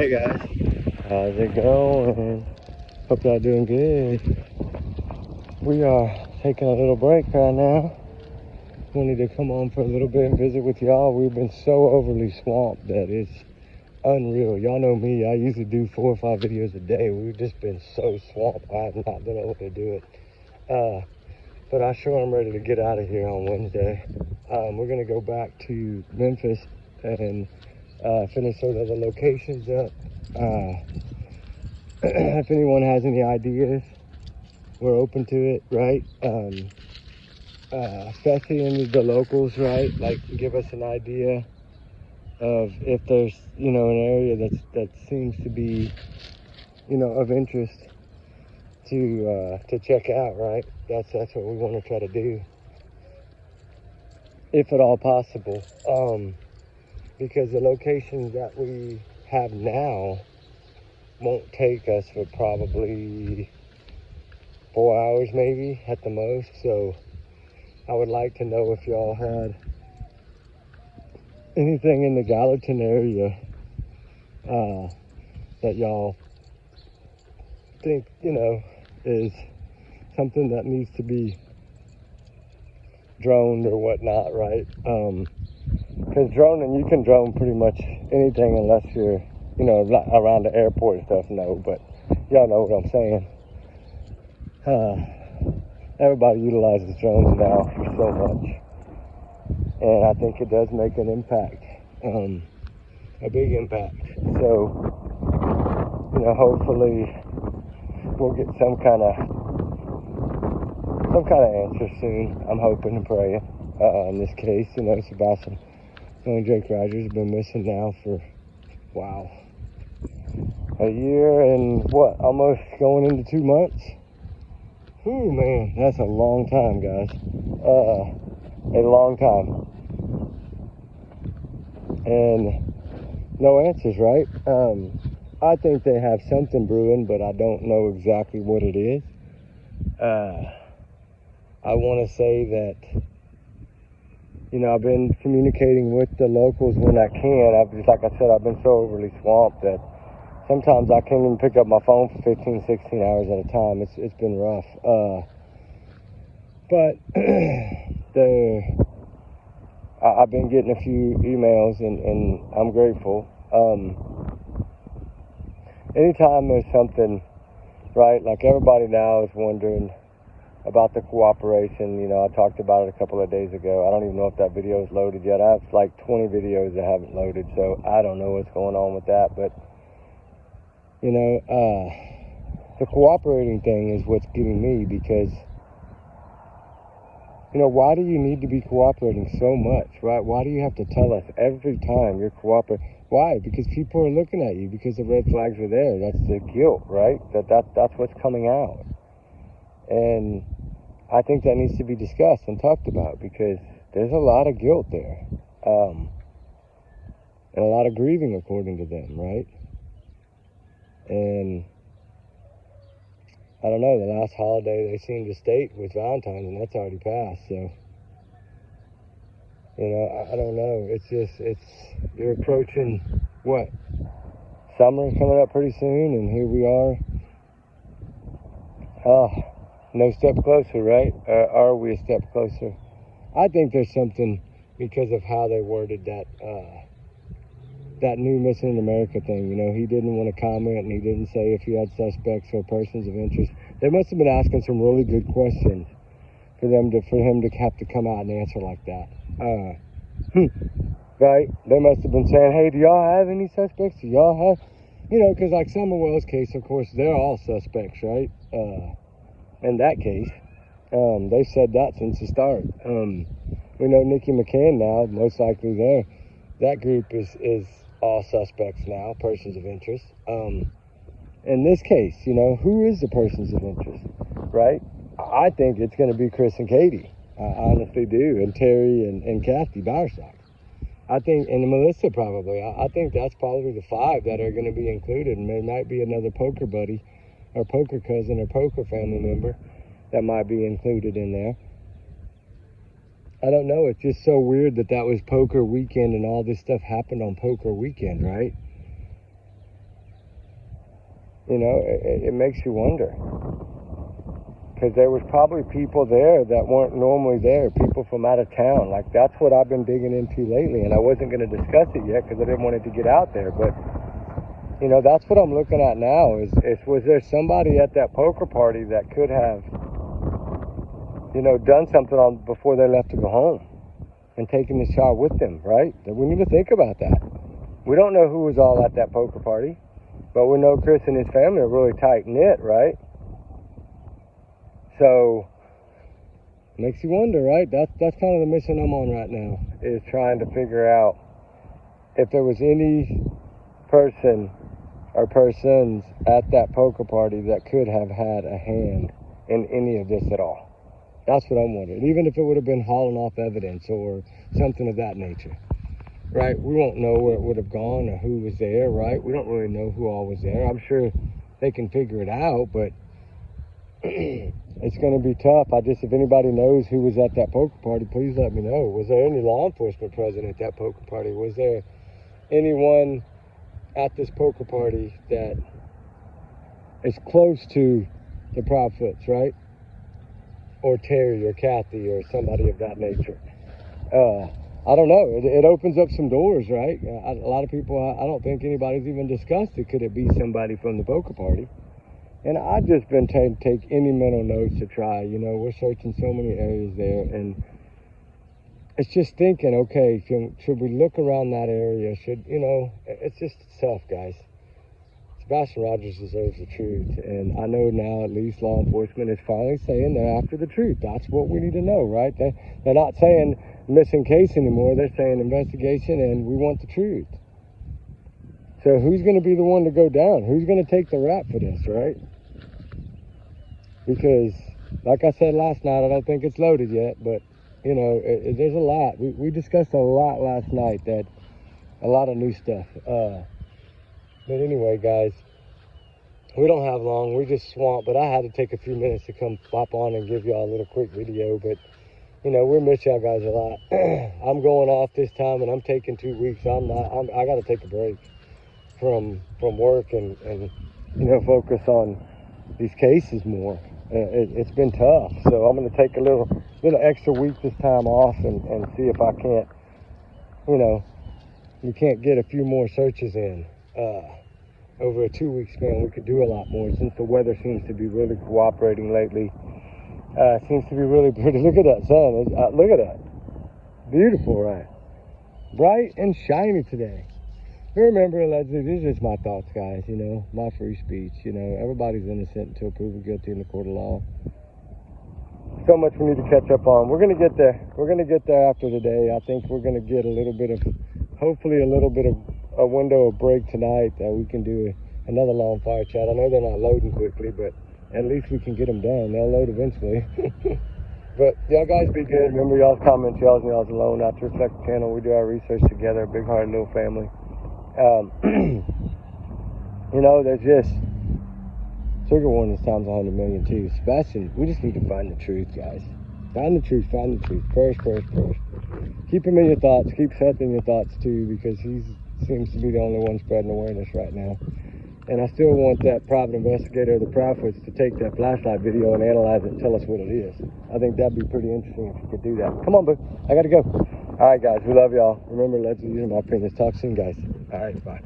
Hey guys, how's it going? Hope y'all doing good. We are taking a little break right now. Wanted to come on for a little bit and visit with y'all. We've been so overly swamped that it's unreal. Y'all know me, I usually do 4 or 5 videos a day. We've just been so swamped, I have not been able to do it. But I sure am ready to get out of here on Wednesday. We're gonna go back to Memphis and finish those other locations up. If anyone has any ideas, we're open to it, right? Especially in the locals, right? Like, give us an idea of if there's, an area that seems to be, of interest to check out, right? That's what we want to try to do, if at all possible. Because the locations that we have now won't take us for probably 4 hours maybe at the most. So I would like to know if y'all had anything in the Gallatin area that y'all think, is something that needs to be droned or whatnot, right? Because droning, you can drone pretty much anything unless you're, around the airport and stuff, no, but y'all know what I'm saying. Everybody utilizes drones now for so much, and I think it does make an impact, a big impact. So, hopefully we'll get some kind of answer soon. I'm hoping and praying. In this case, Sebastian and Jake Rogers have been missing now for, wow, a year and what, almost going into 2 months. Ooh, man, that's a long time, guys. A long time. And no answers, right? I think they have something brewing, but I don't know exactly what it is. I want to say that, I've been communicating with the locals when I can. Like I said, I've been so overly swamped that sometimes I can't even pick up my phone for 15, 16 hours at a time. It's been rough. But I've been getting a few emails, and I'm grateful. Anytime there's something, right, like everybody now is wondering about the cooperation. I talked about it a couple of days ago. I don't even know if that video is loaded yet. I have like 20 videos that haven't loaded, so I don't know what's going on with that. But the cooperating thing is what's getting me, because why do you need to be cooperating so much, right? Why do you have to tell us every time you're cooperating? Why? Because people are looking at you, because the red flags are there. That's the guilt, right? That's what's coming out. And I think that needs to be discussed and talked about, because there's a lot of guilt there. And a lot of grieving, according to them, right? And I don't know, the last holiday they seemed to state was Valentine's, and that's already passed. So, I don't know. You're approaching, what? Summer's coming up pretty soon, and here we are. No step closer, right? Are we a step closer? I think there's something, because of how they worded that new Missing in America thing. He didn't want to comment, and he didn't say if he had suspects or persons of interest. They must have been asking some really good questions for him to have to come out and answer like that. Right? They must have been saying, hey, do y'all have any suspects? Do y'all have, because like Summerwell's case, of course, they're all suspects, right? In that case, they've said that since the start. We know Nikki McCann now, most likely there. That group is all suspects now, persons of interest. In this case, who is the persons of interest, right? I think it's going to be Chris and Katie. I honestly do, and Terry and Kathy Bowersock. I think, and Melissa probably. I think that's probably the 5 that are going to be included, and there might be another poker buddy or poker cousin or poker family member that might be included in there. I don't know. It's just so weird that was poker weekend and all this stuff happened on poker weekend, right? You know, it makes you wonder. Because there was probably people there that weren't normally there, people from out of town. Like, that's what I've been digging into lately, and I wasn't going to discuss it yet because I didn't want it to get out there. But, you know, that's what I'm looking at now is was there somebody at that poker party that could have, you know, done something on before they left to go home and taken the shot with them, right? We need to think about that. We don't know who was all at that poker party, but we know Chris and his family are really tight-knit, right? So, makes you wonder, right? That's kind of the mission I'm on right now, is trying to figure out if there was any person or persons at that poker party that could have had a hand in any of this at all. That's what I'm wondering. Even if it would have been hauling off evidence or something of that nature, right? We won't know where it would have gone or who was there, right? We don't really know who all was there. I'm sure they can figure it out, but it's going to be tough. If anybody knows who was at that poker party, please let me know. Was there any law enforcement present at that poker party? Was there anyone at this poker party that is close to the Proudfoots, right? Or Terry or Kathy or somebody of that nature. I don't know. It opens up some doors, right? A lot of people, I don't think anybody's even discussed it. Could it be somebody from the poker party? And I've just been trying to take any mental notes to try. You know, we're searching so many areas there, and it's just thinking, okay, should we look around that area? You know, it's just tough, guys. Sebastian Rogers deserves the truth, and I know now at least law enforcement is finally saying they're after the truth. That's what we need to know, right? They're not saying missing case anymore. They're saying investigation, and we want the truth. So who's going to be the one to go down? Who's going to take the rap for this, right? Because, like I said last night, I don't think it's loaded yet, but, you know, there's a lot. We discussed a lot last night, a lot of new stuff. But anyway, guys, we don't have long. We're just swamped, but I had to take a few minutes to come pop on and give y'all a little quick video. But, you know, we miss y'all guys a lot. I'm going off this time, and I'm taking 2 weeks. I got to take a break from work and you know, focus on these cases more. It's been tough, so I'm going to take a little extra week this time off and see if I can't, you know, we can't get a few more searches in. Over a 2 week span, we could do a lot more since the weather seems to be really cooperating lately. Seems to be really pretty. Look at that sun. Look at that. Beautiful, right? Bright and shiny today. Remember, allegedly, these are just my thoughts, guys, you know, my free speech, you know, everybody's innocent until proven guilty in the court of law. So much we need to catch up on. We're going to get there. We're going to get there after today. I think we're going to get a little bit of, hopefully a little bit of a window of break tonight that we can do another long fire chat. I know they're not loading quickly, but at least we can get them done. They'll load eventually. But y'all guys be good. Remember y'all's comments, y'all's alone. Not to reflect the channel. We do our research together. Big heart, little family. You know, there's just trigger warning times 100 million too. Sebastian, we just need to find the truth, guys. Find the truth, find the truth. First. Keep him in your thoughts. Keep Seth in your thoughts too, because he seems to be the only one spreading awareness right now. And I still want that private investigator of the Proudfoots to take that flashlight video and analyze it and tell us what it is. I think that'd be pretty interesting if you could do that. Come on, boo. I gotta go. All right, guys. We love y'all. Remember, let's use my opinions. Talk soon, guys. All right, bye.